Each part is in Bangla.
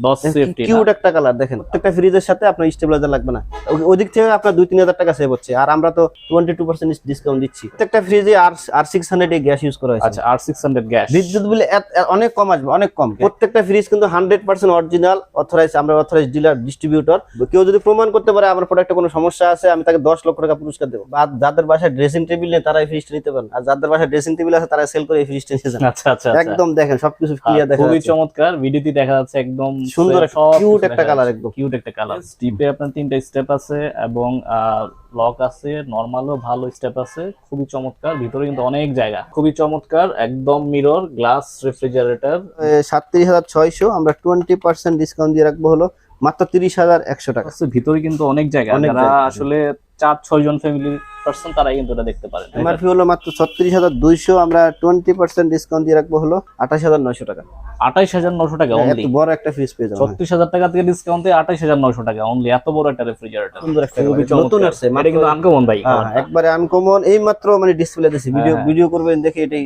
10 সেফটি কিউট একটা কালার দেখেন। প্রত্যেকটা ফ্রিজের সাথে আপনার স্টেবিলাইজার লাগবে না, ওই দিক থেকে আপনার 2-3 হাজার টাকা সেভ হচ্ছে। আর আমরা তো 22% ডিসকাউন্ট দিচ্ছি। প্রত্যেকটা ফ্রিজে R600 এ গ্যাস ইউজ করা হয়েছে। আচ্ছা, R600 গ্যাস। বিদ্যুৎ বিল অনেক কম আসবে, অনেক কম। প্রত্যেকটা ফ্রিজ কিন্তু 100% অরিজিনাল, অথরাইজ, আমরা অথরাইজ ডিলার, ডিস্ট্রিবিউটর। কেউ যদি প্রমাণ করতে পারে আমার প্রোডাক্টে কোনো সমস্যা আছে, আমি তাকে 10 লক্ষ টাকা পুরস্কার দেবো। আর যাদের বাসায় ড্রেসিং টেবিল নেই তারা এই ফ্রিজটা নিতে পারেন, আর যাদের বাসায় ড্রেসিং টেবিল আছে তারা সেল করে এই ফ্রিজটা নিতে যান। আচ্ছা আচ্ছা, একদম দেখেন সবকিছু ক্লিয়ার দেখা খুবই যাচ্ছে। চমৎকার, ভিডিওতে দেখা যাচ্ছে একদম সুন্দর কিউট একটা কালার, একদম কিউট একটা কালার। স্টিপে আপনার 3টা স্টেপ আছে এবং লক আছে, নরমালও ভালো স্টেপ আছে, খুবই চমৎকার। ভিতরে কিন্তু অনেক জায়গা, খুবই চমৎকার, একদম মিরর গ্লাস রেফ্রিজারেটর। 37,600 আমরা 20% ডিসকাউন্ট দিয়ে রাখবো হলো মাত্র 30,100 টাকা। ভিতরে কিন্তু অনেক জায়গা, যারা আসলে 4-6 জন ফ্যামিলি পারসন তারাই কিন্তু এটা দেখতে পারেন। এমআরপি হলো মাত্র 36,200, আমরা 20% ডিসকাউন্ট দিয়ে রাখবো হলো 28,900 টাকা। 28,900 টাকা অনলি। এত বড় একটা ফ্রিজ পেয়ে যাবেন। 36,000 টাকা থেকে ডিসকাউন্টে 28,900 টাকা অনলি। এত বড় একটা রেফ্রিজারেটর, সুন্দর একটা নতুন আসছে, এটা কিন্তু আনকমন ভাই। একবারে আনকমন, এই মাত্র মানে ডিসপ্লে দিছি, ভিডিও করবেন দেখে এটাই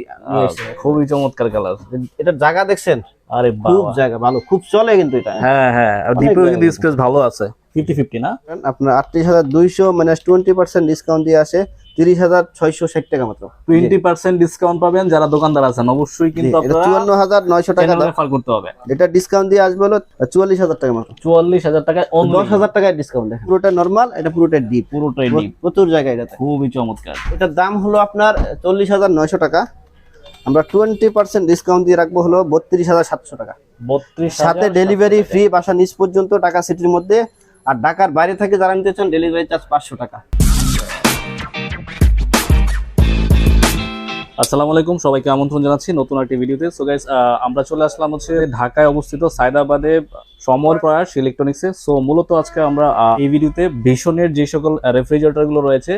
খুবই চমৎকার কালার। এটা জায়গা দেখছেন? আরে খুব জায়গা ভালো, খুব চলে কিন্তু এটা। হ্যাঁ হ্যাঁ, আর ডিপেও কিন্তু স্পেস ভালো আছে। 50-50 না আপনার 38,200 মাইনাস 20% ডিসকাউন্ট দিয়ে আসে 30,660 টাকা মাত্র। 20% ডিসকাউন্ট পাবেন যারা দোকানদার আছেন, অবশ্যই কিন্তু আপনারা 54,900 টাকা রেফার করতে হবে। এটা ডিসকাউন্ট দিয়ে আসবে হলো 44,000 টাকা মাত্র। 44,000 টাকায় 10,000 টাকায় ডিসকাউন্ট। দেখেন পুরোটা নরমাল, এটা পুরোটা ডিপ, পুরোটাই ডিপ, প্রচুর জায়গায় এটাতে। খুবই চমৎকার। এটার দাম হলো আপনার 40,900 টাকা, আমরা 20% ডিসকাউন্ট দিয়ে রাখবো হলো 32,700 টাকা। 32,000 সাথে ডেলিভারি ফ্রি, বাসা নিচ পর্যন্ত ঢাকা সিটির মধ্যে। আর ঢাকার বাইরে থেকে যারা নিতে চান ডেলিভারি চার্জ 500 টাকা। আসসালামু আলাইকুম, সবাইকে আমন্ত্রণ জানাচ্ছি নতুন একটি ভিডিওতে। সো গাইস, আমরা চলে আসলাম হচ্ছে ঢাকায় অবস্থিত সায়দাবাদে সমর প্রয়াস ইলেকট্রনিক্সে। সো মূলত আজকে আমরা এই ভিডিওতে ভীষণের যে সকল রেফ্রিজারেটর গুলো রয়েছে,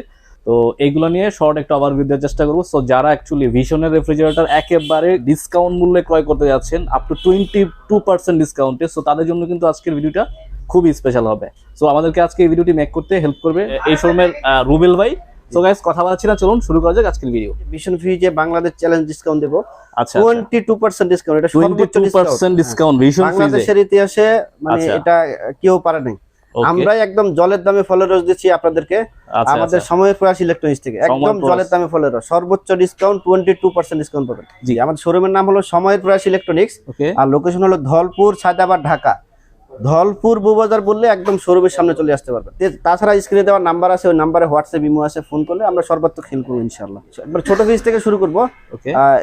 তো এইগুলো নিয়ে শর্ট একটা ওভারভিউ দেওয়ার চেষ্টা করবো। সো যারা অ্যাকচুয়ালি ভীষণের রেফ্রিজারেটর একেবারে ডিসকাউন্ট মূল্যে ক্রয় করতে যাচ্ছেন, আপ টু 22% ডিসকাউন্টে, সো তাদের জন্য কিন্তু আজকের ভিডিওটা খুবই স্পেশাল হবে। সো আমাদেরকে আজকে এই ভিডিওটি মেক করতে হেল্প করবে এই শোরুমের রুবেল ভাই। সো গাইস, কথা বলছি না, চলুন শুরু করা যাক আজকের ভিডিও। ভীষণ ফ্রিজে বাংলাদেশ চ্যালেঞ্জ ডিসকাউন্ট দেব। আচ্ছা, 22% ডিসকাউন্ট, এটা সর্বোচ্চ 22% ডিসকাউন্ট ভীষণ ফ্রিজে। বাংলাদেশের ইতিহাসে মানে এটা কেউ পারে নাই। আমরাই একদম জলের দামে ফলের রস দিচ্ছি আপনাদেরকে, আমাদের সময়ের প্রয়াস ইলেকট্রনিক্স থেকে একদম জলের দামে ফলের রস, সর্বোচ্চ ডিসকাউন্ট 22% ডিসকাউন্ট পাবেন। জি, আমাদের শোরুমের নাম হলো সময়ের প্রয়াস ইলেকট্রনিক্স, আর লোকেশন হলো ধলপুর, সায়দাবাদ, ঢাকা। ধলপুর বুবাজার বললে একদম শোরুমের সামনে চলে আসতে পারবেন। তাছাড়া স্ক্রিনে দেওয়ার নাম্বার আছে, ওই নাম্বারে হোয়াটসঅ্যাপ, ইমো আছে, ফোন করলে আমরা সর্বাত্মক হেল্প করবো ইনশাআল্লাহ। এবার ছোট ফ্রিজ থেকে শুরু করবো।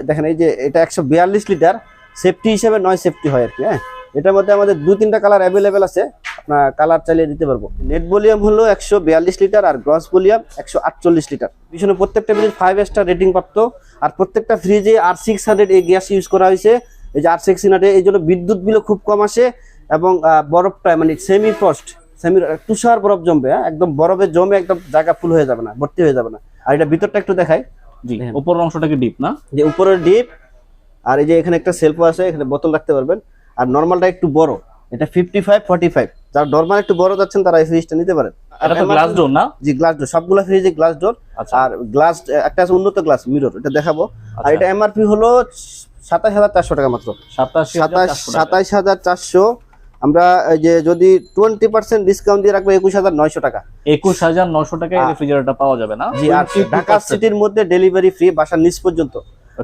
দেখেন এই যে এটা 142 লিটার, সেফটি হিসেবে 9 সেফটি হয় আর কি। হ্যাঁ, এটার মধ্যে আমাদের 2-3টা কালার অ্যাভেলেবেল আছে, আপনার কালার চালিয়ে দিতে পারবো। নেট ভলিউম হলো 142 লিটার আর গ্রস ভলিউম 148 লিটার। পিছনে প্রত্যেকটা ফ্রিজ 5 স্টার রেটিং প্রাপ্ত, আর প্রত্যেকটা ফ্রিজে R600 এই গ্যাস ইউজ করা হয়েছে। এই যে R600, এই জন্য বিদ্যুৎ বিলও খুব কম আসে, এবং বরফটা মানে সেমি ফ্রস্ট, সেমি তুষার বরফ জমবে। একদম বরফে জমে একদম জায়গা ফুল হয়ে যাবে না, ভর্তি হয়ে যাবে না। আর এটা ভিতরটা একটু দেখাই। জি, উপরের অংশটাকে ডিপ না, যে উপরের ডিপ, আর এই যে এখানে একটা সেলফও আছে, এখানে বোতল রাখতে পারবেন। আর নরমালটা একটু বড়, এটা 55-45। যারা নরমাল একটু বড় যাচ্ছেন তারা এই ফ্রিজটা নিতে পারেন। এটা তো গ্লাস ডোর না? জি, গ্লাস ডোর, সবগুলো ফ্রিজে গ্লাস ডোর। আর গ্লাস একটা আছে উন্নত গ্লাস মিরর, এটা দেখাবো। আর এটা এমআরপি হলো 27,400 টাকা মাত্র। 27,400। আমরা যে যদি 20% ডিসকাউন্ট দিয়ে রাখবো 21,900 টাকা। 21,900 টাকায় এই রেফ্রিজারেটরটা পাওয়া যাবে না? জি, আর ঢাকা সিটির মধ্যে ডেলিভারি ফ্রি, বাসার নিচ পর্যন্ত।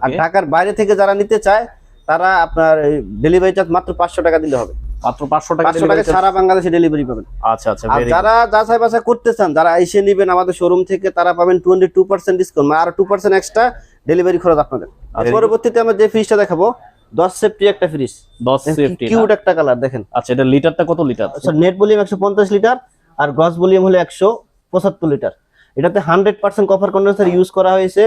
আর ঢাকার বাইরে থেকে যারা নিতে চায় তারা আপনার ডেলিভারি চার্জ মাত্র 500 টাকা দিলে হবে। মাত্র 500 টাকা সারা বাংলাদেশে ডেলিভারি পাবেন। আচ্ছা আচ্ছা, আর যারা যাচাই বাছাই করতে চান, যারা এসে নেবেন আমাদের শোরুম থেকে, তারা পাবেন 22% ডিসকাউন্ট, আর 2% এক্সট্রা ডেলিভারি খরচ আপনাদের। পরবর্তীতে আমরা যে ফ্রিজটা দেখাবো 10 সেফটি একটা ফ্রিজ, 10 সেফটি, কিউট একটা কালার দেখেন। আচ্ছা, এটা লিটারটা কত লিটার? আচ্ছা, নেট ভলিউম 150 লিটার আর গ্রস ভলিউম হলো 175 লিটার। এটাতে 100% কপার কন্ডেন্সার ইউজ করা হয়েছে,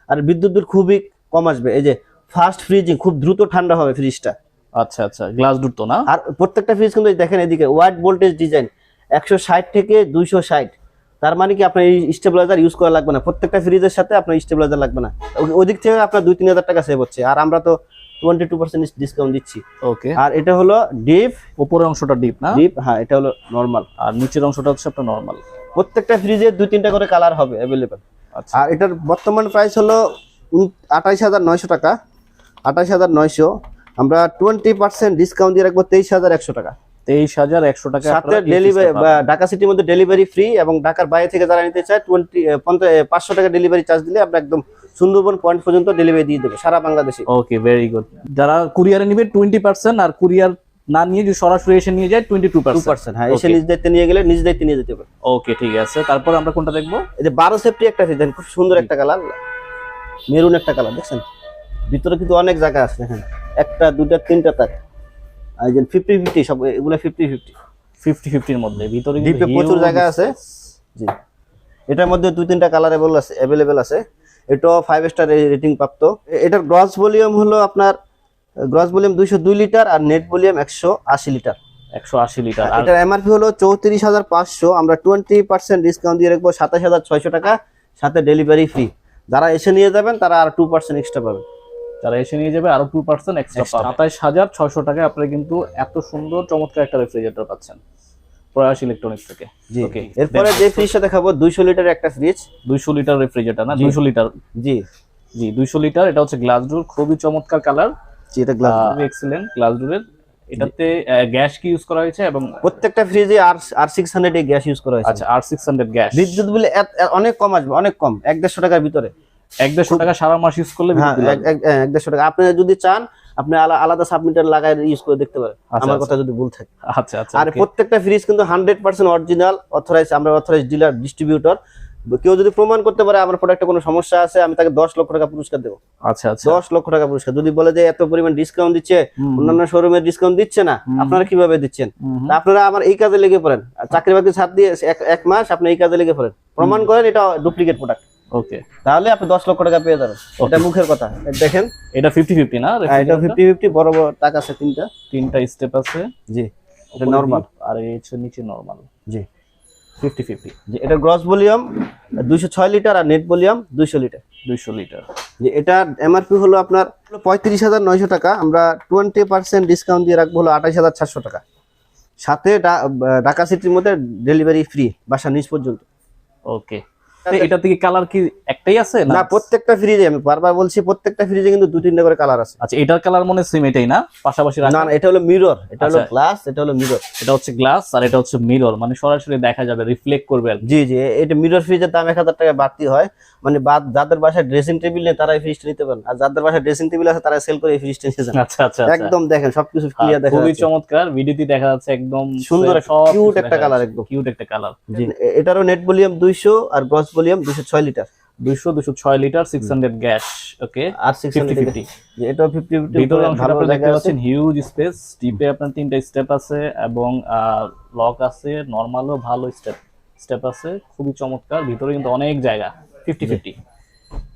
আর বিদ্যুৎ বিল খুবই কম আসবে। এই যে ফাস্ট ফ্রিজিং, খুব দ্রুত ঠান্ডা হবে ফ্রিজটা। আচ্ছা আচ্ছা, গ্লাস ডোর তো না? আর প্রত্যেকটা ফ্রিজ কিন্তু দেখেন এদিকে ওয়াইড ভোল্টেজ ডিজাইন, 160 থেকে 260। তার মানে কি আপনার এই স্টেবিলাইজার ইউজ করা লাগবে না, প্রত্যেকটা ফ্রিজের সাথে আপনার স্টেবিলাইজার লাগবে না, ওই দিক থেকে আপনার 2-3 হাজার টাকা সেভ হচ্ছে। আর আমরা তো 22% ডিসকাউন্ট দিচ্ছি। ওকে, আর এটা হলো ডিপ, উপরের অংশটা ডিপ না? ডিপ, হ্যাঁ, এটা হলো নরমাল, আর নিচের অংশটা হচ্ছে আপনার নরমাল। প্রত্যেকটা ফ্রিজে 2-3টা করে কালার হবে অ্যাভেলেবেল। আচ্ছা, আর এটার বর্তমান প্রাইস হলো 28,900 টাকা। 28,900 আমরা 20% ডিসকাউন্ট দিয়ে রাখবো 23,100 টাকা। 23,100 টাকা সাথে ডেলিভারি ঢাকা সিটির মধ্যে ডেলিভারি ফ্রি, এবং ঢাকার বাইরে থেকে যারা নিতে চায় 500 টাকা ডেলিভারি চার্জ দিলে আমরা একদম সুন্দরবন পয়েন্ট পর্যন্ত ডেলিভারি দিয়ে দেবো সারা বাংলাদেশে। ওকে, ভেরি গুড। যারা কুরিয়ারে নিবে 20%, আর কুরিয়ার না নিয়ে যদি সরাসরি এসে নিয়ে যায় 22%। হ্যাঁ, এসে নিজ দায়িত্বে নিয়ে গেলে নিজ দায়িত্বে নিয়ে যেতে হবে। ওকে, ঠিক আছে। তারপর আমরা কোনটা দেখবো? এই যে 12 সেফটি একটা ফ্রিজ, দেখেন খুব সুন্দর একটা কালার, মেরুন একটা কালার, দেখছেন ভিতরে কিন্তু অনেক জায়গা আছে, দেখেন একটা দুইটা তিনটা তাক, আর এই যে 50-50 সব এগুলা 50-50 এর মধ্যে ভিতরে ডিপে প্রচুর জায়গা আছে। জি, এটার মধ্যে 2-3টা কালার अवेलेबल আছে। এটাও 5 স্টার রেটিং প্রাপ্ত। এটার গ্রস ভলিউম হলো আপনার 202 লিটার, আর নেট ভলিউম 180 লিটার। 180 লিটার। আর এটার এমআরপি হলো 34,500, আমরা 20% ডিসকাউন্ট দিয়ে রাখবো 27,600 টাকা, সাথে ডেলিভারি ফ্রি। যারা এসে নিয়ে যাবেন তারা আর 2% এক্সট্রা পাবেন। যারা এসে নিয়ে যাবে আরো 2% এক্সট্রা পাবে। 27,600 টাকায় আপনারা কিন্তু এত সুন্দর চমৎকার একটা রেফ্রিজারেটর পাচ্ছেন প্রয়াস ইলেকট্রনিক্স থেকে। ওকে, এরপরে যে ফ্রিজটা দেখাবো 200 লিটারের একটা ফ্রিজ। 200 লিটার রেফ্রিজারেটর না? 200 লিটার। জি জি, 200 লিটার। এটা হচ্ছে গ্লাস ডোর, খুবই চমৎকার কালার। জি, এটা গ্লাস ডোর, খুবই এক্সিলেন্ট গ্লাস ডোরের। এটাতে গ্যাস কি ইউজ করা হয়েছে? এবং প্রত্যেকটা ফ্রিজে R600 এর গ্যাস ইউজ করা হয়েছে। আচ্ছা, R600 গ্যাস। বিদ্যুৎ বিল অনেক কম আসবে, অনেক কম, 1-150 টাকার ভিতরে। 1-150 টাকা সারা মাস ইউজ করলে হ্যাঁ, 1-150 টাকা। আপনি যদি চান আপনি আলাদা সাবমিটার লাগায় ইউজ করে দেখতে পারেন, আমার কথা যদি ভুল থাকে। আচ্ছা আচ্ছা। আর প্রত্যেকটা ফ্রিজ কিন্তু 100% অরিজিনাল, অথরাইজ, আমরা অথরাইজ ডিলার, ডিস্ট্রিবিউটর। কেউ যদি প্রমাণ করতে পারে আমার প্রোডাক্টে কোনো সমস্যা আছে, আমি তাকে 10 লক্ষ টাকা পুরস্কার দেবো। আচ্ছা আচ্ছা, 10 লক্ষ টাকা পুরস্কার। যদি বলে যে এত পরিমাণ ডিসকাউন্ট দিচ্ছে, অন্যান্য শোরুমে ডিসকাউন্ট দিচ্ছে না, আপনারা কিভাবে দিচ্ছেন? তা আপনারা আমার এই কাজে লেগে পড়েন, চাকরি বাকরি ছাড় দিয়ে 1 মাস আপনি এই কাজে লেগে পড়েন, প্রমাণ করেন এটা ডুপ্লিকেট প্রোডাক্ট। ওকে, তাহলে আপনি 10 লক্ষ টাকা পেয়ে যাবেন। এটা মুখের কথা। দেখেন এটা 50-50 না? এটা 50-50, বড় বড় টাকা আছে, তিনটা স্টেপ আছে। জি, এটা নরমাল, আর এই হচ্ছে নিচে নরমাল। জি, 50-50। জি, এটা গ্রস ভলিউম 206 লিটার, আর নেট ভলিউম 200 লিটার। 200 লিটার। জি, এটা এমআরপি হলো আপনার 35,900 টাকা, আমরা 20% ডিসকাউন্ট দিয়ে রাখবো হলো 28,400 টাকা, সাথে ঢাকা সিটির মধ্যে ডেলিভারি ফ্রি, বাসা নিচ পর্যন্ত। ওকে, এটা থেকে কালার কি একটাই আছে না? প্রত্যেকটা ফ্রিজে, আমি বারবার বলছি, প্রত্যেকটা ফ্রিজে কিন্তু 2-3টা করে কালার আছে। আচ্ছা, এটার কালার মনে সেম এটাই না? পাশাপাশি রাখা? না, এটা হলো মিরর, এটা হলো গ্লাস, এটা হলো মিরর। এটা হচ্ছে গ্লাস আর এটা হচ্ছে মিরর, মানে সরাসরি দেখা যাবে, রিফ্লেক্ট করবে আর কি। জি জি, এটা মিরর ফ্রিজের দাম 1,000 টাকা বাড়তি হয়, মানে যাদের বাসায় ড্রেসিং টেবিল নেই তারা এই ফ্রিজটা নিতে পারেন, আর যাদের বাসায় ড্রেসিং টেবিল আছে তারা সেল করে এই ফ্রিজটা নিতে যান। আচ্ছা আচ্ছা, একদম দেখেন সবকিছু ক্লিয়ার দেখা যাচ্ছে, খুবই চমৎকার। ভিডিওতে দেখা যাচ্ছে একদম সুন্দর কিউট একটা কালার, একদম কিউট একটা কালার। জি, এটারও নেট ভলিউম 200 আর gross volume 206 litre. 206 litre 600 gas. Okay, আর 650, এটাও 50-50। ভিতরে আপনারা দেখতে পাচ্ছেন হিউজ স্পেস, ডিপে আপনার 3টা স্টেপ আছে এবং লক আছে, নরমালও ভালো স্টেপ আছে, খুবই চমৎকার। ভিতরে কিন্তু অনেক জায়গা। 50-50।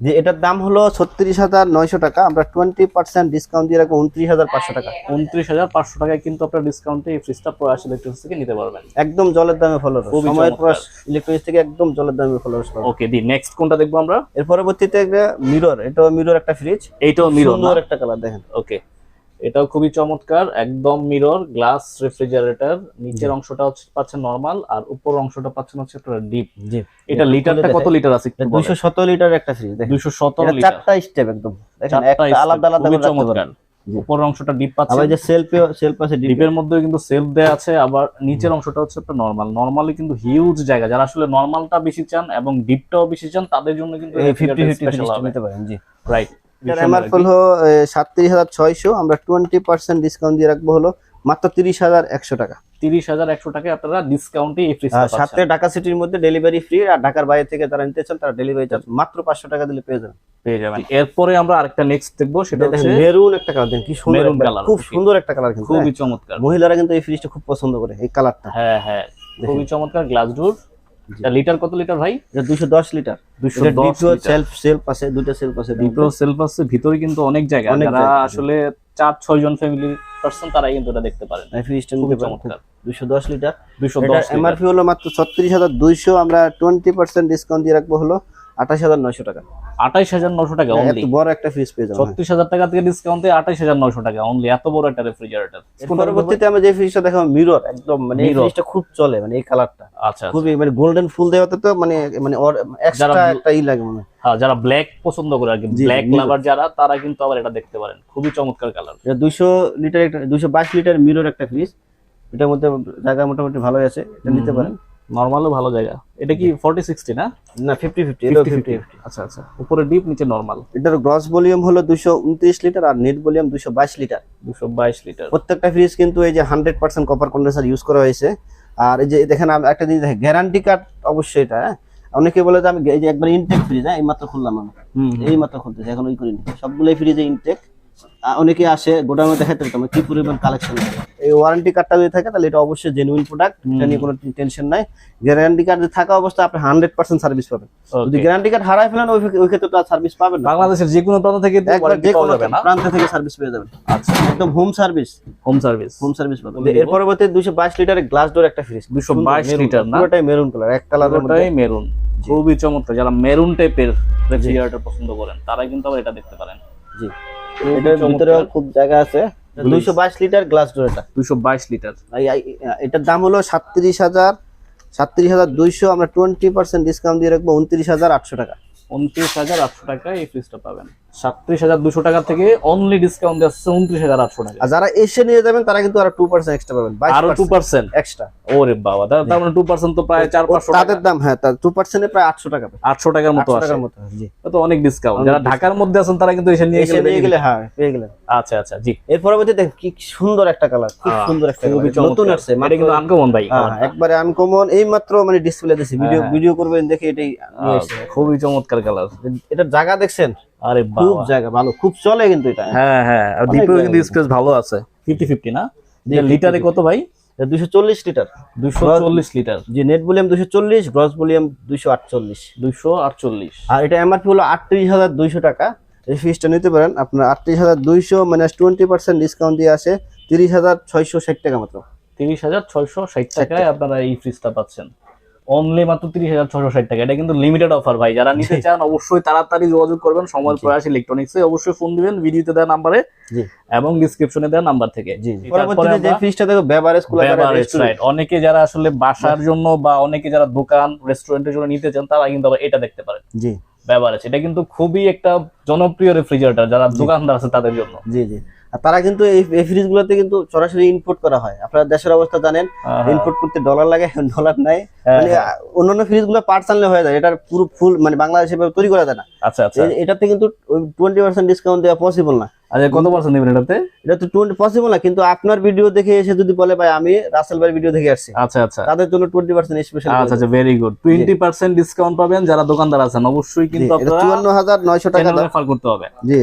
যে এটার দাম হলো 36,900 টাকা, আমরা 20% ডিসকাউন্ট দিয়ে রাখবো 29,500 টাকা। 29,500 টাকায় কিন্তু আপনার ডিসকাউন্টে এই ফ্রিজটা প্রয়াস ইলেকট্রনিক্স থেকে নিতে পারবেন একদম জলের দামে ফলোরস। সময়ের প্রয়াস ইলেকট্রনিক্স থেকে একদম জলের দামে ফলোরস। ওকে, দি নেক্সট কোনটা দেখবো আমরা? এর পরবর্তীতে একটা মিরর, এটাও মিরর একটা ফ্রিজ, এইটাও মিরর, সুন্দর একটা কালার দেখেন। ওকে, এটাও খুবই চমৎকার, একদম মিরর গ্লাস রেফ্রিজারেটর। নিচের অংশটা হচ্ছে পাচ্ছেন নরমাল, আর উপরের অংশটা পাচ্ছেন হচ্ছে একটা ডিপ। জি, এটা লিটারটা কত লিটার আছে? 217 লিটার একটা ফ্রিজ দেখেন। 217 লিটার, চারটা স্টেপ, একদম দেখেন, একটা আলাদা আলাদা করে চমৎকার। উপরের অংশটা ডিপ পাচ্ছেন, আবার যে সেলফ আছে, ডিপের মধ্যে কিন্তু সেলফ দেয়া আছে। আবার নিচের অংশটা হচ্ছে একটা নরমাল। নরমালি কিন্তু হিউজ জায়গা, যারা আসলে নরমালটা বেশি চান এবং ডিপটাও বেশি চান তাদের জন্য কিন্তু 50-50 নিতে পারেন। জি, রাইট। এটার এমআরপি হলো 37,600, আমরা 20% ডিসকাউন্ট দিয়ে রাখবো হলো মাত্র 30,100 টাকা। 30,100 টাকায় আপনারা ডিসকাউন্টে এই ফ্রিজটা পাচ্ছেন, সাথে ঢাকা সিটির মধ্যে ডেলিভারি ফ্রি, আর ঢাকার বাইরে থেকে যারা নিতে চান তারা ডেলিভারি চার্জ মাত্র 500 টাকা দিলে পেয়ে যাবেন। এরপরে আমরা আরেকটা নেক্সট দেখবো, সেটা হচ্ছে মেরুন একটা কালার। দেখেন কি সুন্দর কালার, খুব সুন্দর একটা কালার, কিন্তু খুবই চমৎকার। মহিলারা কিন্তু এই ফ্রিজটা খুব পছন্দ করে এই কালারটা। হ্যাঁ হ্যাঁ, খুবই চমৎকার। Glass door. লিটার কত লিটার ভাই? এটা 210 লিটার। 210 সেলফ আছে, দুটো সেলফ আছে, দুটো সেলফ আছে। ভিতরে কিন্তু অনেক জায়গা, যারা আসলে 4-6 জন ফ্যামিলি পারসন তারাই কিন্তু এটা দেখতে পারেন। এই ফ্রিজটা নিতে চমৎকার। 210 লিটার। 210 এমআরপি হলো মাত্র 36,200, আমরা 20% ডিসকাউন্ট দিয়ে রাখবো হলো 28,900 টাকা। 28,900 টাকা অনলি। এত বড় একটা ফ্রিজ পেয়ে যাবেন। 36,000 টাকা থেকে ডিসকাউন্টে 28,900 টাকা অনলি, এত বড় একটা রেফ্রিজারেটর। পরবর্তীতে আমরা যে ফ্রিজটা দেখাবো মিরর, একদম মানে এই ফ্রিজটা খুব চলে, মানে এই কালারটা আচ্ছা খুবই, মানে গোল্ডেন ফুল দেওয়াতে তো মানে এক্সট্রা একটা ই লাগে মনে। হ্যাঁ, যারা ব্ল্যাক পছন্দ করে আর কি, ব্ল্যাক লাভার যারা, তারা কিন্তু আবার এটা দেখতে পারেন, খুবই চমৎকার কালার। এটা 200 লিটার একটা 222 লিটার মিরর একটা ফ্রিজ, এটার মধ্যে জায়গা মোটামুটি ভালোই আছে, এটা নিতে পারেন। নরমালও ভালো জায়গা। এটা কি 40-60 না? না 50-50, এটা 50-50। আচ্ছা আচ্ছা, উপরে ডিপ নিচে নরমাল। এটার গ্রস ভলিউম হলো 229 লিটার আর নেট ভলিউম 222 লিটার। 222 লিটার। প্রত্যেকটা ফ্রিজ কিন্তু এই যে 100% কপার কন্ডেন্সার ইউজ করা হয়েছে। আর এই যে দেখেন একটা জিনিস দেখেন, গ্যারান্টি কার্ড অবশ্যই এটা। অনেকে বলে যে আমি এই যে একবার ইনটেক ফ্রিজ, এই মাত্র খুললাম আমি, এই মাত্র খুলতেছি, এখন ওই করিনি, সবগুলোই ফ্রিজে ইনটেক। অনেকে আসে গোডাউনে দেখাতে পারতাম কি পরিমাণ কালেকশন। এই ওয়ারেন্টি কার্ডটা যদি থাকে তাহলে এটা অবশ্যই জেনুইন প্রোডাক্ট, এটা নিয়ে কোনো টেনশন নাই। গ্যারান্টি কার্ড থাকা অবস্থায় আপনি 100% সার্ভিস পাবেন। যদি গ্যারান্টি কার্ড হারায় ফেলেন ওই ক্ষেত্রে তো আর সার্ভিস পাবেন না। বাংলাদেশের যে কোনো প্রান্ত থেকে প্রান্ত থেকে সার্ভিস পেয়ে যাবেন। আচ্ছা, একদম হোম সার্ভিস পাবেন। এর পরবর্তী 222 লিটারের গ্লাস ডোর একটা ফ্রিজ, 222 লিটার না, পুরোটাই মেরুন কালার, এক কালারের মধ্যে মেরুন, খুবই চমৎকার। যারা মেরুন টাইপের রেফ্রিজারেটর পছন্দ করেন তারা কিন্তু আবার এটা দেখতে পারেন। জি, এটার ভিতরেও খুব জায়গা আছে। 222 লিটার গ্লাস ডোর, এটা 222 লিটার। এটার দাম হলো 37,200। আমরা 20% ডিসকাউন্ট দিয়ে রাখবো 29,800 টাকা। 29,800 টাকায় এই ফ্রিজটা পাবেন। 37,200 টাকা থেকে অনলি ডিসকাউন্ট আছে 29,800 টাকা। আর যারা এসে নিয়ে যাবেন তারা কিন্তু আরো 2% এক্সট্রা পাবেন, আরো 2% এক্সট্রা। ওরে বাবা, তার মানে 2% তো প্রায় 400-500 টাকা। তাদের দাম, হ্যাঁ, তার 2% এ প্রায় 800 টাকা, 800 টাকার মতো আসে। জি, তো অনেক ডিসকাউন্ট। যারা ঢাকার মধ্যে আছেন তারা কিন্তু এসে নিয়ে গেলে হ্যাঁ পেয়ে গেলেন। আচ্ছা আচ্ছা, জি। এর পরবর্তী দেখেন কি সুন্দর একটা কালার, খুব সুন্দর একটা কালার, নতুন আসছে, এটা কিন্তু আনকমন ভাই। একবারে আনকমন। এই মাত্র মানে ডিসপ্লে দিয়েছি, ভিডিও করবেন দেখে এটাই নিয়ে এসেছে। খুবই চমৎকার কালার। এটার জায়গা দেখছেন? আরে খুব জায়গা ভালো, খুব চলে কিন্তু এটা। হ্যাঁ হ্যাঁ, আর ডিপেও কিন্তু স্পেস ভালো আছে। 50-50 না? লিটারে কত ভাই? 240 লিটার। 240 লিটার। জি, নেট ভলিউম 240, গ্রস ভলিউম 248। আর এটা এমআরপি হলো 38,200 টাকা। এই ফ্রিজটা নিতে পারেন আপনার 38,200 মাইনাস 20% ডিসকাউন্ট দিয়ে আসে 30,660 টাকা মাত্র। 30,660 টাকায় আপনারা এই ফ্রিজটা পাচ্ছেন। অনলি মাত্র 30,660 টাকা। এটা কিন্তু লিমিটেড অফার ভাই। যারা নিতে চান অবশ্যই তাড়াতাড়ি যোগাযোগ করবেন সময় প্রয়াস ইলেকট্রনিক্সে। অবশ্যই ফোন দিবেন ভিডিওতে দেওয়া নাম্বারে এবং ডেসক্রিপশনে দেওয়া নাম্বার থেকে। পরবর্তীতে যে ফ্রিজটা দেখো বেভারেজ কুলার, রাইট। অনেকে যারা আসলে বাসার জন্য বা অনেকে যারা দোকান রেস্টুরেন্টের জন্য নিতে চান তারা কিন্তু আবার এটা দেখতে পারেন। জি, বেভারেজ। এটা কিন্তু খুবই একটা জনপ্রিয় রেফ্রিজারেটর যারা দোকানদার আছে তাদের জন্য। জি জি। আর তারা কিন্তু এই ফ্রিজ গুলোতে কিন্তু সরাসরি ইনপুট করা হয়। আপনারা দেশের অবস্থা জানেন, ইনপুট করতে ডলার লাগে, ডলার নাই। মানে অন্যান্য ফ্রিজ গুলো পার্টস আনলে হয়ে যায়, এটার পুরো ফুল মানে বাংলাদেশে তৈরি করা যায় না। আচ্ছা আচ্ছা, এটাতে কিন্তু 20% ডিসকাউন্ট দেওয়া পসিবল না। আচ্ছা, কত পার্সেন্ট দিবেন এটাতে? এটা তো 20 পসিবল না, কিন্তু আপনার ভিডিও দেখে এসে যদি বলে ভাই আমি রাসেল ভাইয়ের ভিডিও দেখে আসছি, আচ্ছা আচ্ছা, তাদের জন্য 20% স্পেশাল। আচ্ছা আচ্ছা, ভেরি গুড। 20% ডিসকাউন্ট পাবেন যারা দোকানদার আছেন। অবশ্যই কিন্তু আপনারা 54,900 টাকা রেফার করতে হবে। জি,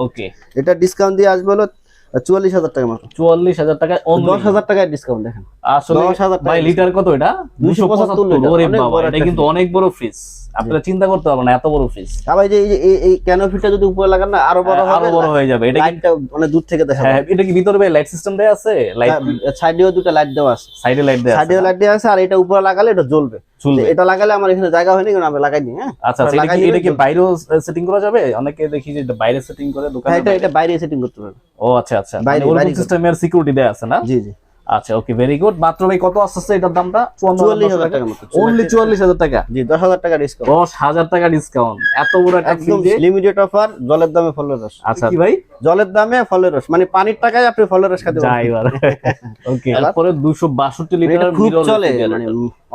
ওকে। এটা ডিসকাউন্ট দিয়ে আসবে হলো 44,000 টাকা মাত্র। 44,000 টাকায় 10,000 টাকায় ডিসকাউন্ট। দেখেন আসলে 10,000 টাকা। ভাই লিটার কত এটা? 275। ওরে বাবা, এটা কিন্তু অনেক বড় ফ্রিজ। আপনারা চিন্তা করতে পারবেন না, এত বড় ফ্রিজ। আবার এই ক্যানোপিটা যদি উপরে লাগান না আরো বড় হয়ে যাবে। এটা লাইটটা অনেক দূর থেকে দেখা যায়। হ্যাঁ, এটা কি ভিতরে ভাই লাইট সিস্টেম দেয়া আছে? লাইট সাইডেও দুটো লাইট দেওয়া আছে। সাইডে লাইট দেওয়া আছে। আর এটা উপরে লাগালে এটা জ্বলবে। এটা লাগালে আমার এখানে জায়গা হয়নি, কারণ আমি লাগাইনি। হ্যাঁ, আচ্ছা আচ্ছা। এটা কি বাইরেও সেটিং করা যাবে? অনেকে দেখি যে বাইরে সেটিং করে দোকানে। এটা বাইরে সেটিং করতে পারবে। ও আচ্ছা আচ্ছা, বাইরে সিস্টেমের সিকিউরিটি দেয়া আছে না? জি জি। আচ্ছা, ওকে, ভেরি গুড। মাত্র ভাই কত আসছে এটার দামটা? 44,000 টাকা মতো। অনলি 44,000 টাকা। জি, 10,000 টাকা ডিসকাউন্ট। 10,000 টাকা ডিসকাউন্ট। এত বড় একটা ফ্রিজে লিমিটেড অফার, জলের দামে ফলের রস। আচ্ছা কি ভাই? জলের দামে ফলের রস, মানে পানির টাকায় আপনি ফলের রস খেতে পারবেন। যাইবার। ওকে। তারপরে 262 লিটার খুব চলে, মানে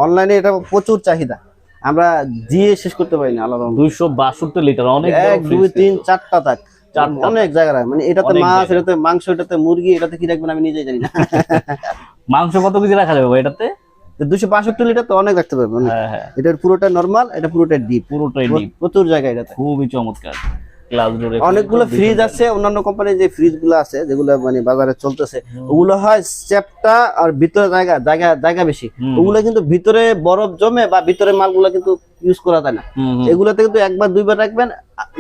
অনলাইনে এটা প্রচুর চাহিদা, আমরা দিয়ে শেষ করতে পারি না। আলাদা 262 লিটার, অনেক বড় ফ্রিজ। 2 3 4টা থাক, অনেক জায়গায়। মানে এটাতে মাছ, এটাতে মাংস, এটাতে মুরগি, এটাতে কি রাখবেন আমি নিজেই জানি না। মাংস কত কেজি রাখা যাবে ভাই এটাতে? 262 লিটার তো অনেক রাখতে পারবেন। হ্যাঁ হ্যাঁ, এটার পুরোটা নরমাল, এটা পুরোটাই ডিপ। প্রচুর জায়গায় এটাতে। খুবই চমৎকার। অনেকগুলো ফ্রিজ আছে, অন্যান্য কোম্পানির যে ফ্রিজ গুলো আছে যেগুলো মানে বাজারে চলতেছে, ওগুলো হয় চ্যাপটা আর ভিতরে জায়গা বেশি। ওগুলো কিন্তু ভিতরে বরফ জমে বা ভিতরে মালগুলো কিন্তু ইউজ করা যায় না। এগুলোতে কিন্তু একবার দুইবার রাখবেন,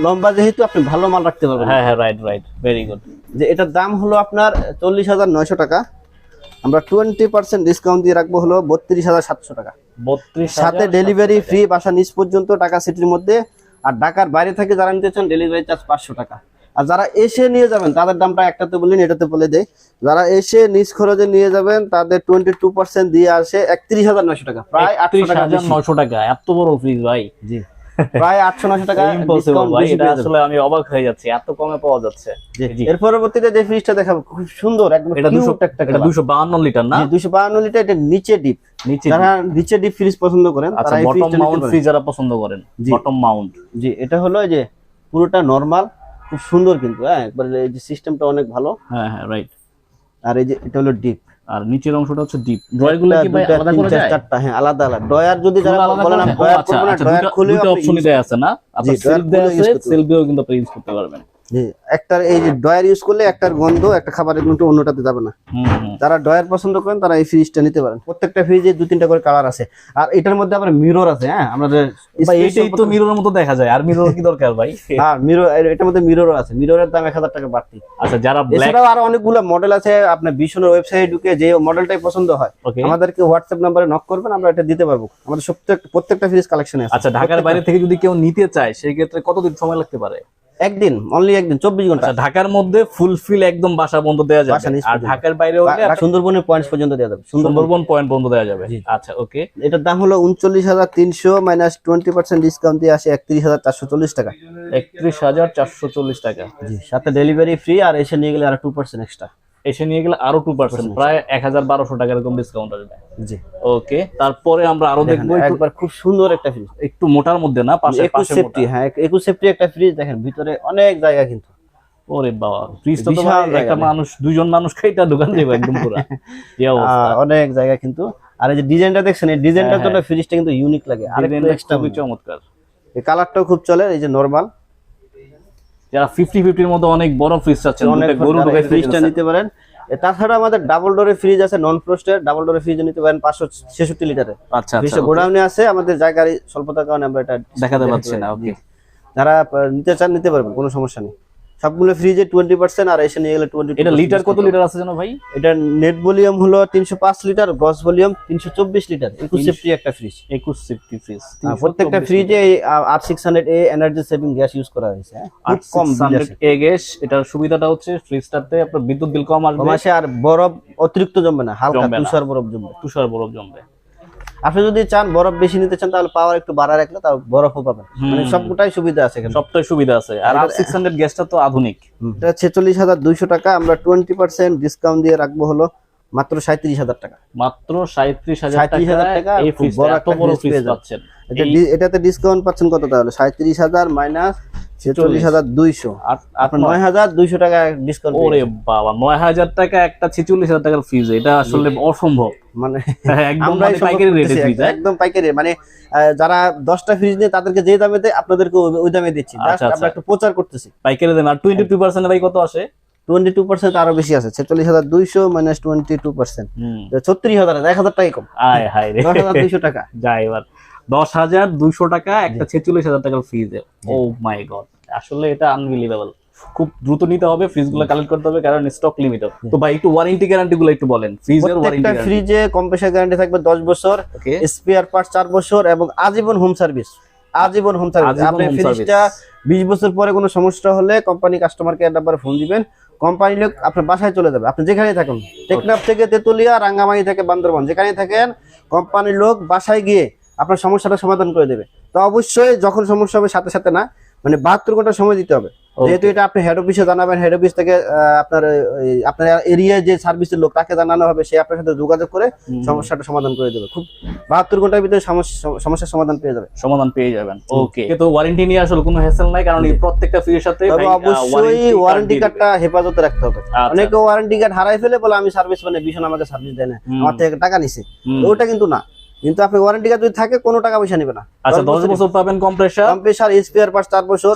লম্বা যেহেতু আপনি ভালো মাল রাখতে পারবেন। হ্যাঁ হ্যাঁ, রাইট রাইট, ভেরি গুড। যে এটার দাম হলো আপনার 40,900 টাকা। আমরা 20% ডিসকাউন্ট দিয়ে রাখবো হলো 32,700 টাকা। 32, সাথে ডেলিভারি ফ্রি, বাসা নিচ পর্যন্ত ঢাকা সিটির মধ্যে। আর ঢাকার বাইরে থেকে যারা নিতে চান ডেলিভারি চার্জ 500 টাকা। আর যারা এসে নিয়ে যাবেন তাদের দামটা একটাতে বলিনি, এটাতে বলে দেয়। যারা এসে নিজ খরচে নিয়ে যাবেন তাদের 22% দিয়ে আসে 31,900 টাকা, প্রায় 38,900 টাকা। এত বড় ফ্রিজ ভাই। জি, প্রায় 800-900 টাকা ইম্পসিবল ভাই, এটা আসলে আমি অবাক হয়ে যাচ্ছি, এত কমে পাওয়া যাচ্ছে। এর পরবর্তীতে যে ফ্রিজটা দেখাবো খুব সুন্দর, একদম এটা 252 লিটার না? 252 লিটার। এটা নিচে ডিপ, যারা নিচে ডিপ ফ্রিজ পছন্দ করেন তারা এই বটম মাউন্ট ফ্রিজ যারা পছন্দ করেন, বটম মাউন্ট। জি, এটা হলো যে পুরোটা নরমাল, খুব সুন্দর কিন্তু, হ্যাঁ একবার এই যে সিস্টেমটা অনেক ভালো। হ্যাঁ হ্যাঁ রাইট। আর এই যে এটা হলো ডিপ, আর নিচের অংশটা হচ্ছে ডিপ। ড্রয়ারগুলো কি ভাই আলাদা করে যায়? 4টা, হ্যাঁ আলাদা আলাদা। ড্রয়ার যদি যারা বলেন আমি ড্রয়ার করব না, ড্রয়ার খুলে দুটো অপশনই দেয়া আছে না? আপনি সেলফ দেয়া আছে, সেলফ দিয়েও কিন্তু আপনি ইউজ করতে পারবেন। জি, একটার এই যে ড্রয়ার ইউজ করলে একটার গন্ধ একটা খাবারের গন্ধ অন্যটাতে যাবে না। যারা ড্রয়ার পছন্দ করেন তারা এই ফ্রিজটা নিতে পারেন। প্রত্যেকটা ফ্রিজে 2-3টা করে কালার আছে, আর এটার মধ্যে আবার মিরর আছে। হ্যাঁ, আমাদের ভাই এইটাই তো মিররের মতো দেখা যায়, আর মিরর কি দরকার ভাই? হ্যাঁ, মিরর, এটার মধ্যে মিররও আছে। মিররের দাম 1000 টাকা বাড়তি। আচ্ছা, যারা এছাড়াও আরো অনেকগুলো মডেল আছে। আপনার ভীষণের ওয়েবসাইটে ঢুকে যে মডেলটাই পছন্দ হয় আমাদেরকে হোয়াটসঅ্যাপ নম্বরে নক করবেন, আমরা এটা দিতে পারবো। আমাদের প্রত্যেকটা ফ্রিজ কালেকশনে আছে। আচ্ছা, ঢাকার বাইরে থেকে যদি কেউ নিতে চায় সেই ক্ষেত্রে কতদিন সময় লাগতে পারে? একদিন, অনলি একদিন, 24 ঘন্টা। ঢাকার মধ্যে ফুলফিল একদম বাসা বন্ধ দেওয়া যাবে, আর ঢাকার বাইরে হলে সুন্দরবনের পয়েন্ট পর্যন্ত দেওয়া যাবে। সুন্দরবন পয়েন্ট বন্ধ দেওয়া যাবে। আচ্ছা ওকে, এটার দাম হলো 39,300 মাইনাস 20% ডিসকাউন্ট দিয়ে আসে 31,440 টাকা। 31,440 টাকা। জি, সাথে ডেলিভারি ফ্রি, আর এসে নিয়ে গেলে আরো 2% এক্সট্রা। এসে নিয়ে গেলে আরো 2%, প্রায় 1,1200 টাকা এরকম ডিসকাউন্ট আসবে। জি ওকে, তারপরে আমরা আরো দেখবো একবার খুব সুন্দর একটা ফ্রিজ, একটু মোটার মধ্যে না, পাশে পাশে মোটা। হ্যাঁ, 21 সেফটি একটা ফ্রিজ। দেখেন ভিতরে অনেক জায়গা কিন্তু। ওরে বাবা, ফ্রিজটা তো একটা মানুষ, দুইজন মানুষ খাইটা দোকান যাবে একদম পুরো। এই অবস্থা, অনেক জায়গা কিন্তু। আর এই যে ডিজাইনটা দেখছেন, এই ডিজাইনটার জন্য ফ্রিজটা কিন্তু ইউনিক লাগে, আরেকটু এক্সট্রা চমৎকার। এই কালারটাও খুব চলে। এই যে নরমাল, যারা 50-50 এর মধ্যে অনেক বড় ফ্রিজ চাচ্ছেন, গরু ঢোকাইতে ফ্রিজটা নিতে পারেন। তাছাড়া আমাদের ডাবল ডোরের ফ্রিজ আছে, নন ফ্রস্টের ডাবল ডোরের ফ্রিজ নিতে পারেন 566 লিটারের। আচ্ছা আচ্ছা, গোডাউনে আছে, আমাদের জায়গার স্বল্পতার কারণে আমরা এটা দেখাতে পাচ্ছি না। ওকে, যারা নিতে চান নিতে পারবেন, কোনো সমস্যা নেই। সবগুলো ফ্রিজে 20%, আর এসে নিয়ে গেলে 20। এটা লিটার কত লিটার আছে জানো ভাই? এটা নেট ভলিউম হলো 305 litre, gross volume 324 litre. 21 safety একটা ফ্রিজ, 21 সেফটি ফ্রিজ। প্রত্যেকটা ফ্রিজে R600A energy saving gas use করা হয়েছে। খুব কম R600A গ্যাস। এটার সুবিধাটা হচ্ছে ফ্রিজটাতে আপনার বিদ্যুৎ বিল কম আসবে, আর বরফ অতিরিক্ত জমবে না, হালকা তুষার বরফ জমবে। তুষার বরফ জমবে। আপনি যদি চান বরফ বেশি নিতে চান, তাহলে পাওয়ার একটু বাড়া রাখলে তাও বরফও পাবেন। মানে সবটাই সুবিধা আছে এখানে, সবটাই সুবিধা আছে। আর R600 গ্যাসটা তো আধুনিক। এটা 46,200 টাকা। আমরা 20% ডিসকাউন্ট দিয়ে রাখবো হলো মাত্র 37,000 টাকা। মাত্র 37,000 টাকা এই ফ্রিজটা, এত বড় ফ্রিজ পাচ্ছেন। এটাতে ডিসকাউন্ট পাচ্ছেন কত তাহলে? 37,000 মাইনাস 46,200, আপনার 9,200 টাকা ডিসকাউন্ট। ওরে বাবা, 9,000 টাকা একটা 46,000 টাকার ফ্রিজ, এটা আসলে অসম্ভব। মানে একদম পাইকারি রেটে ফ্রিজ, একদম পাইকারি। মানে যারা 10টা ফ্রিজ নিয়ে তাদেরকে যে দামে দেয় আপনাদেরকে ওই দামে দিচ্ছি, জাস্ট আমরা একটু প্রচার করতেছি পাইকারি দামে। আর 22% ভাই কত আসে? 22% আরো বেশি আছে। 46,200 মাইনাস 22%, 36,000, 1,000 টাকা কম। আয় হায় রে, 10,200 টাকা। যাই, এবার 10,200 টাকা একটা 46,000 টাকার ফ্রিজে। ও মাই গড, আসলে এটা আনবিলিভেবল। খুব দ্রুত নিতে হবে, ফ্রিজগুলো কালেক্ট করতে হবে, কারণ স্টক লিমিটেড। তো ভাই একটু ওয়ারেন্টি গ্যারান্টি গুলো একটু বলেন। ফ্রিজের ওয়ারেন্টি, একটা ফ্রিজে কম্প্রেসার গ্যারান্টি থাকবে 10 বছর, স্পেয়ার পার্টস 4 বছর, এবং আজীবন হোম সার্ভিস। আজীবন হোম সার্ভিস। আপনি ফ্রিজটা 20 বছর পরে কোনো সমস্যা হলে কোম্পানি কাস্টমার কেয়ার নাম্বারে ফোন দিবেন, কোম্পানি লোক আপনার বাসায় চলে যাবে। আপনি যেখানেই থাকুন, টেকনাফ থেকে তেতুলিয়া, রাঙ্গামাটি থেকে বান্দরবান, যেখানেই থাকেন, কোম্পানির লোক বাসায় গিয়ে আপনার সমস্যাটা সমাধান করে দেবে। তো অবশ্যই যখন সমস্যা হবে সাথে সাথে না, মানে 72 ঘন্টা সময় দিতে হবে। যেহেতু এটা আপনি হেড অফিসে জানাবেন, হেড অফিস থেকে আপনার এরিয়ায় যে সার্ভিসের লোক তাকে জানানো হবে, সে আপনার সাথে যোগাযোগ করে সমস্যাটা সমাধান করে দেবে। খুব 72 ঘন্টার ভিতরে সমস্যার সমাধান পেয়ে যাবেন। ওকে, তো ওয়ারেন্টি নিয়ে আসলে কোনো হ্যাসেল নাই, কারণ এই প্রত্যেকটা ফ্রিজের সাথে অবশ্যই ওয়ারেন্টি কার্ডটা হেফাজতে রাখতে হবে। অনেকে ওয়ারেন্টি কার্ড হারাই ফেলে বলে আমি সার্ভিস, মানে ভীষণ আমাকে সার্ভিস দেয় না, আমার থেকে টাকা নিছে। ওটা কিন্তু না, কিন্তু আপনি ওয়ারেন্টি কার্ড যদি থাকে কোনো টাকা পয়সা নেবে না। আচ্ছা, 10 বছর পাবেন কম্প্রেসার, স্পেয়ার পার্টস 4 বছর,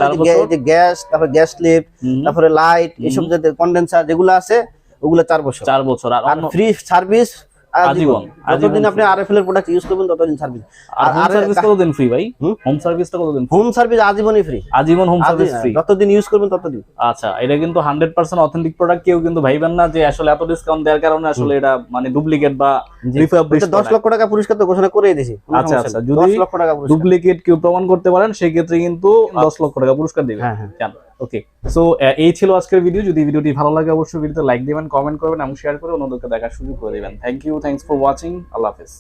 গ্যাস, তারপর গ্যাস লিফট, তারপরে লাইট, এইসব যে কন্ডেন্সার যেগুলো আছে ওগুলো 4 বছর। আর ফ্রি সার্ভিস আজীবন। যতদিন আপনি আরএফএল এর প্রোডাক্ট ইউজ করবেন ততদিন সার্ভিস। আর হোম সার্ভিস কতদিন ফ্রি ভাই? হোম সার্ভিসটা কতদিন? হোম সার্ভিস আজীবনই ফ্রি। আজীবন হোম সার্ভিস ফ্রি, যতদিন ইউজ করবেন ততদিন। আচ্ছা, এটা কিন্তু 100% অথেন্টিক প্রোডাক্ট। কেউ কিন্তু ভাইবেন না যে আসলে এত ডিসকাউন্ট দেওয়ার কারণে আসলে এটা মানে ডুপ্লিকেট বা রিফাবলিশড। 10 লক্ষ টাকা পুরস্কার তো ঘোষণা করেই দিয়েছি। আচ্ছা আচ্ছা, যদি 10 লক্ষ টাকা ডুপ্লিকেট কেউ প্রমাণ করতে পারেন সেই ক্ষেত্রে কিন্তু 10 লক্ষ টাকা পুরস্কার দিবেন। হ্যাঁ, ওকে। সো এই ছিল আজকের ভিডিও। যদি ভিডিওটি ভালো লাগে অবশ্যই ভিডিওতে লাইক দিবেন, কমেন্ট করবেন এবং শেয়ার করে অন্যদেরকে দেখার সুযোগ করে দিবেন। Thanks for watching. আল্লাহ হাফেজ।